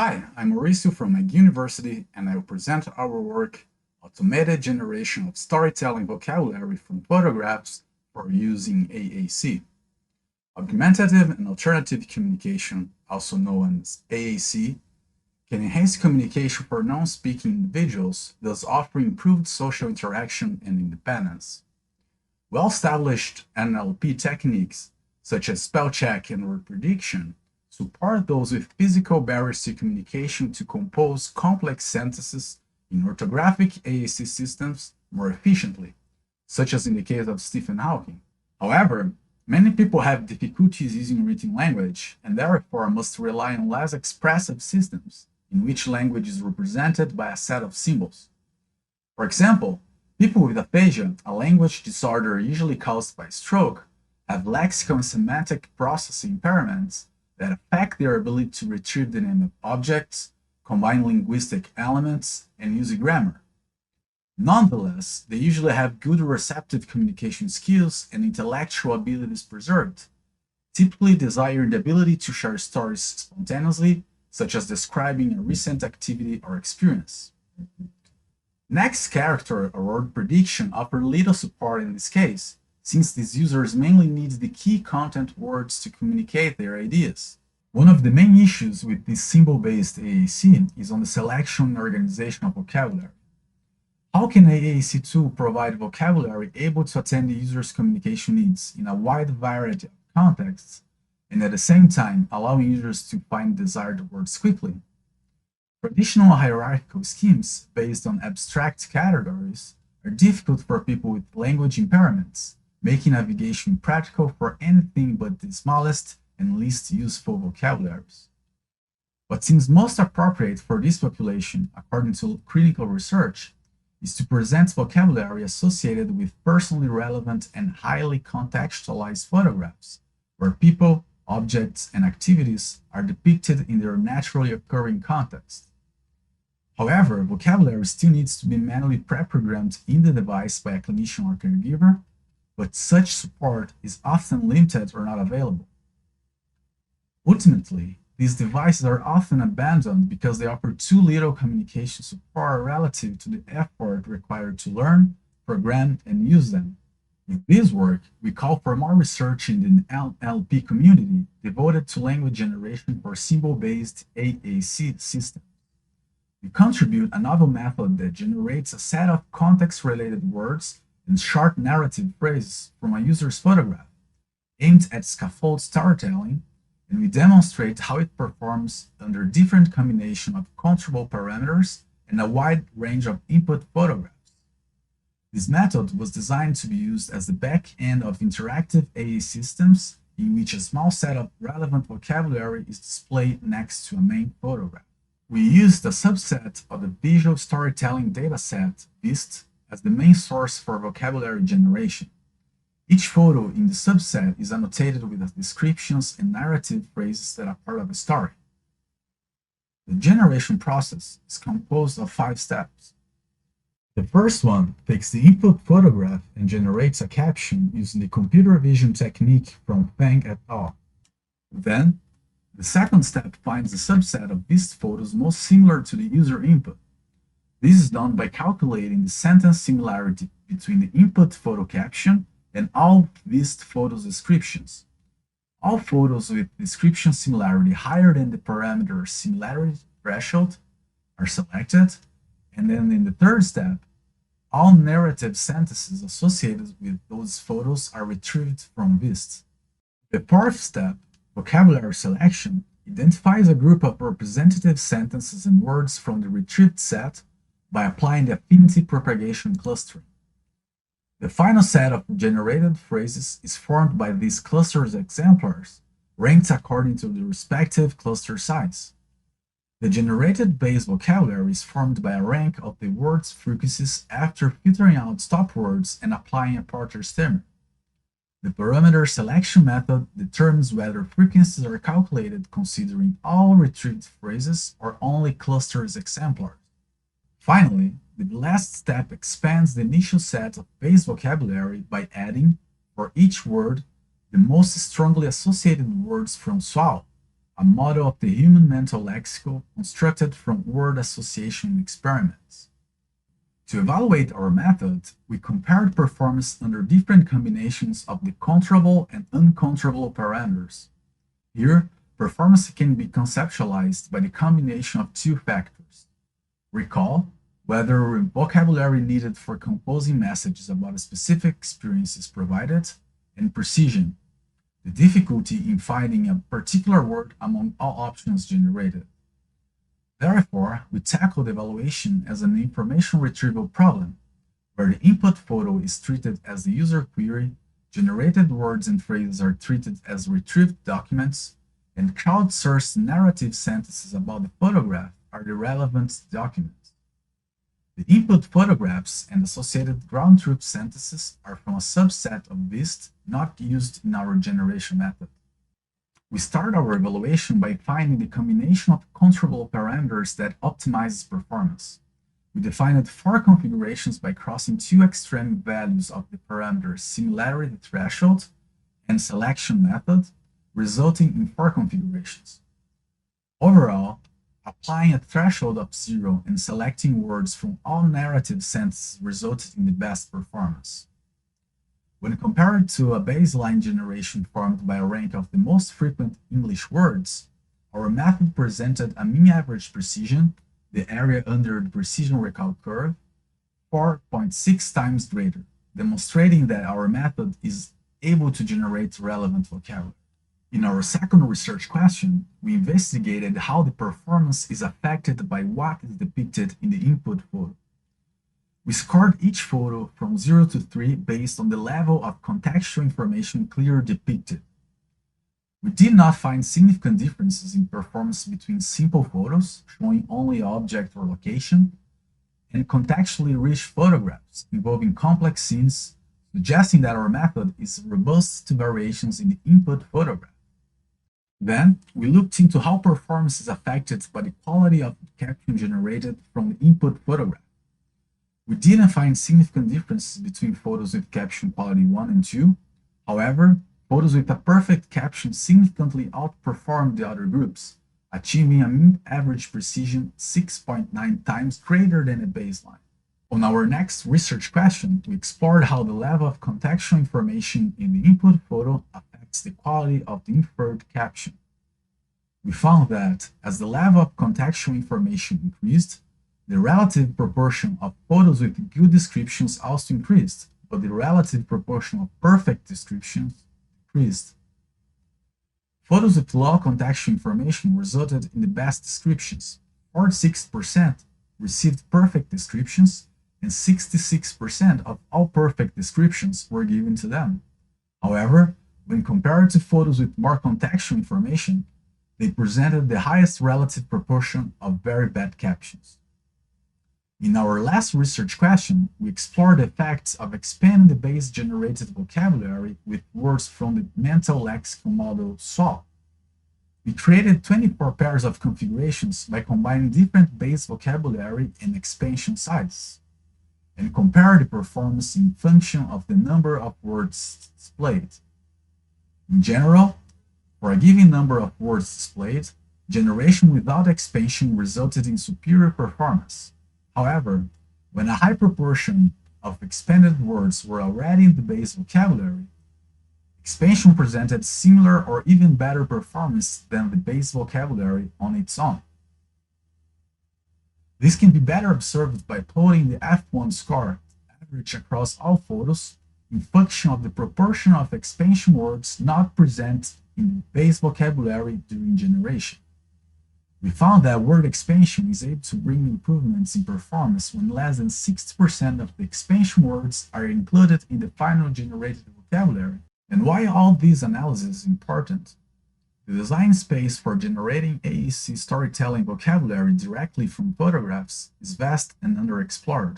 Hi, I'm Mauricio from McGill University, and I will present our work, Automated Generation of Storytelling Vocabulary from Photographs for Use in AAC. Augmentative and Alternative Communication, also known as AAC, can enhance communication for non-speaking individuals, thus offering improved social interaction and independence. Well-established NLP techniques, such as spell check and word prediction, support those with physical barriers to communication to compose complex sentences in orthographic AAC systems more efficiently, such as in the case of Stephen Hawking. However, many people have difficulties using written language and therefore must rely on less expressive systems, in which language is represented by a set of symbols. For example, people with aphasia, a language disorder usually caused by stroke, have lexical and semantic processing impairments that affect their ability to retrieve the name of objects, combine linguistic elements, and use grammar. Nonetheless, they usually have good receptive communication skills and intellectual abilities preserved, typically desiring the ability to share stories spontaneously, such as describing a recent activity or experience. Next character or word prediction offer little support in this case, since these users mainly need the key content words to communicate their ideas. One of the main issues with this symbol-based AAC is on the selection and organization of vocabulary. How can an AAC tool provide vocabulary able to attend the user's communication needs in a wide variety of contexts, and at the same time allowing users to find desired words quickly? Traditional hierarchical schemes based on abstract categories are difficult for people with language impairments, making navigation practical for anything but the smallest and least useful vocabularies. What seems most appropriate for this population, according to critical research, is to present vocabulary associated with personally relevant and highly contextualized photographs, where people, objects, and activities are depicted in their naturally occurring context. However, vocabulary still needs to be manually pre-programmed in the device by a clinician or caregiver, but such support is often limited or not available. Ultimately, these devices are often abandoned because they offer too little communication support relative to the effort required to learn, program, and use them. In this work, we call for more research in the NLP community devoted to language generation for symbol-based AAC systems. We contribute a novel method that generates a set of context-related words and short narrative phrases from a user's photograph, aimed at scaffold storytelling, and we demonstrate how it performs under different combination of controllable parameters and a wide range of input photographs. This method was designed to be used as the back end of interactive AAC systems in which a small set of relevant vocabulary is displayed next to a main photograph. We used a subset of the visual storytelling dataset, VIST, as the main source for vocabulary generation. Each photo in the subset is annotated with descriptions and narrative phrases that are part of a story. The generation process is composed of 5 steps. The first one takes the input photograph and generates a caption using the computer vision technique from Feng et al. Then, the second step finds the subset of VIST photos most similar to the user input. This is done by calculating the sentence similarity between the input photo caption and all VIST photos descriptions. All photos with description similarity higher than the parameter similarity threshold are selected, and then in the third step, all narrative sentences associated with those photos are retrieved from VIST. The fourth step, vocabulary selection, identifies a group of representative sentences and words from the retrieved set by applying the affinity propagation clustering. The final set of generated phrases is formed by these clusters exemplars, ranked according to the respective cluster size. The generated base vocabulary is formed by a rank of the word's frequencies after filtering out stop words and applying a Porter stemmer. The parameter selection method determines whether frequencies are calculated considering all retrieved phrases or only clusters exemplars. Finally, the last step expands the initial set of base vocabulary by adding, for each word, the most strongly associated words from SWAL, a model of the human mental lexicon constructed from word association experiments. To evaluate our method, we compared performance under different combinations of the controllable and uncontrollable parameters. Here, performance can be conceptualized by the combination of two factors. Recall, whether vocabulary needed for composing messages about a specific experience is provided, and precision, the difficulty in finding a particular word among all options generated. Therefore, we tackled evaluation as an information retrieval problem, where the input photo is treated as the user query, generated words and phrases are treated as retrieved documents, and crowdsourced narrative sentences about the photograph are the relevant documents. The input photographs and associated ground truth sentences are from a subset of VIST not used in our generation method. We start our evaluation by finding the combination of controllable parameters that optimizes performance. We defined 4 configurations by crossing 2 extreme values of the parameters similarity threshold and selection method, resulting in 4 configurations. Overall, applying a threshold of 0 and selecting words from all narrative sentences resulted in the best performance. When compared to a baseline generation formed by a rank of the most frequent English words, our method presented a mean average precision, the area under the precision recall curve, 4.6 times greater, demonstrating that our method is able to generate relevant vocabulary. In our second research question, we investigated how the performance is affected by what is depicted in the input photo. We scored each photo from 0 to 3 based on the level of contextual information clearly depicted. We did not find significant differences in performance between simple photos, showing only object or location, and contextually rich photographs involving complex scenes, suggesting that our method is robust to variations in the input photograph. Then, we looked into how performance is affected by the quality of the caption generated from the input photograph. We didn't find significant differences between photos with caption quality 1 and 2. However, photos with a perfect caption significantly outperformed the other groups, achieving a mean average precision 6.9 times greater than the baseline. On our next research question, we explored how the level of contextual information in the input photo affects the quality of the inferred caption. We found that, as the level of contextual information increased, the relative proportion of photos with good descriptions also increased, but the relative proportion of perfect descriptions decreased. Photos with low contextual information resulted in the best descriptions. 46% received perfect descriptions, and 66% of all perfect descriptions were given to them. However, when compared to photos with more contextual information, they presented the highest relative proportion of very bad captions. In our last research question, we explored the effects of expanding the base-generated vocabulary with words from the mental lexicon model SAW. We created 24 pairs of configurations by combining different base vocabulary and expansion sizes, and compared the performance in function of the number of words displayed. In general, for a given number of words displayed, generation without expansion resulted in superior performance. However, when a high proportion of expanded words were already in the base vocabulary, expansion presented similar or even better performance than the base vocabulary on its own. This can be better observed by plotting the F1 score average across all photos in function of the proportion of expansion words not present in the base vocabulary during generation. We found that word expansion is able to bring improvements in performance when less than 60% of the expansion words are included in the final generated vocabulary. And why all these analyses is important? The design space for generating AAC storytelling vocabulary directly from photographs is vast and underexplored.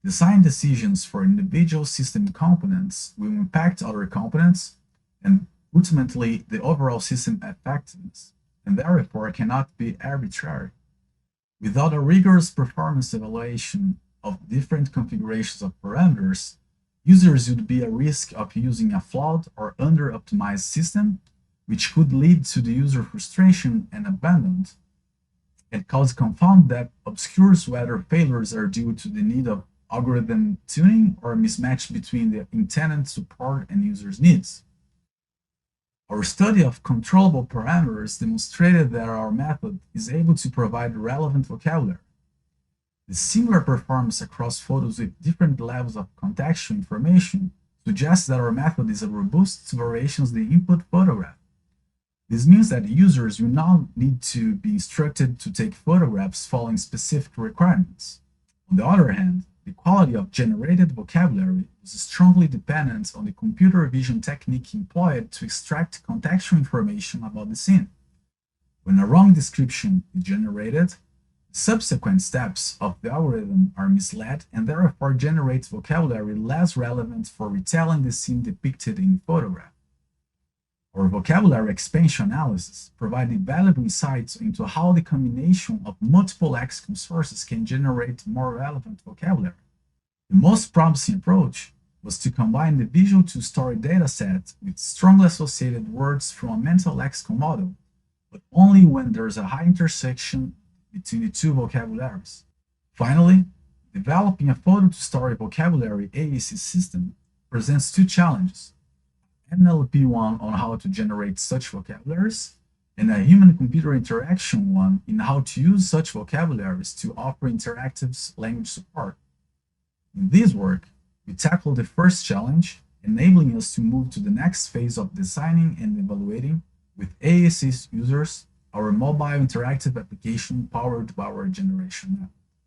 Design decisions for individual system components will impact other components and ultimately the overall system effectiveness, and therefore cannot be arbitrary. Without a rigorous performance evaluation of different configurations of parameters, users would be at risk of using a flawed or under-optimized system, which could lead to the user frustration and abandonment, and cause confound that obscures whether failures are due to the need of algorithm tuning or a mismatch between the intended support and users' needs. Our study of controllable parameters demonstrated that our method is able to provide relevant vocabulary. The similar performance across photos with different levels of contextual information suggests that our method is robust to variations in the input photograph. This means that users will not need to be instructed to take photographs following specific requirements. On the other hand, the quality of generated vocabulary is strongly dependent on the computer vision technique employed to extract contextual information about the scene. When a wrong description is generated, subsequent steps of the algorithm are misled and therefore generates vocabulary less relevant for retelling the scene depicted in the photograph. Our vocabulary expansion analysis provided valuable insights into how the combination of multiple lexicon sources can generate more relevant vocabulary. The most promising approach was to combine the visual-to-story dataset with strongly associated words from a mental lexicon model, but only when there's a high intersection between the two vocabularies. Finally, developing a photo-to-story vocabulary AAC system presents two challenges: NLP one on how to generate such vocabularies, and a human-computer interaction one in how to use such vocabularies to offer interactive language support. In this work, we tackle the first challenge, enabling us to move to the next phase of designing and evaluating with AAC users our mobile interactive application powered by our generation app.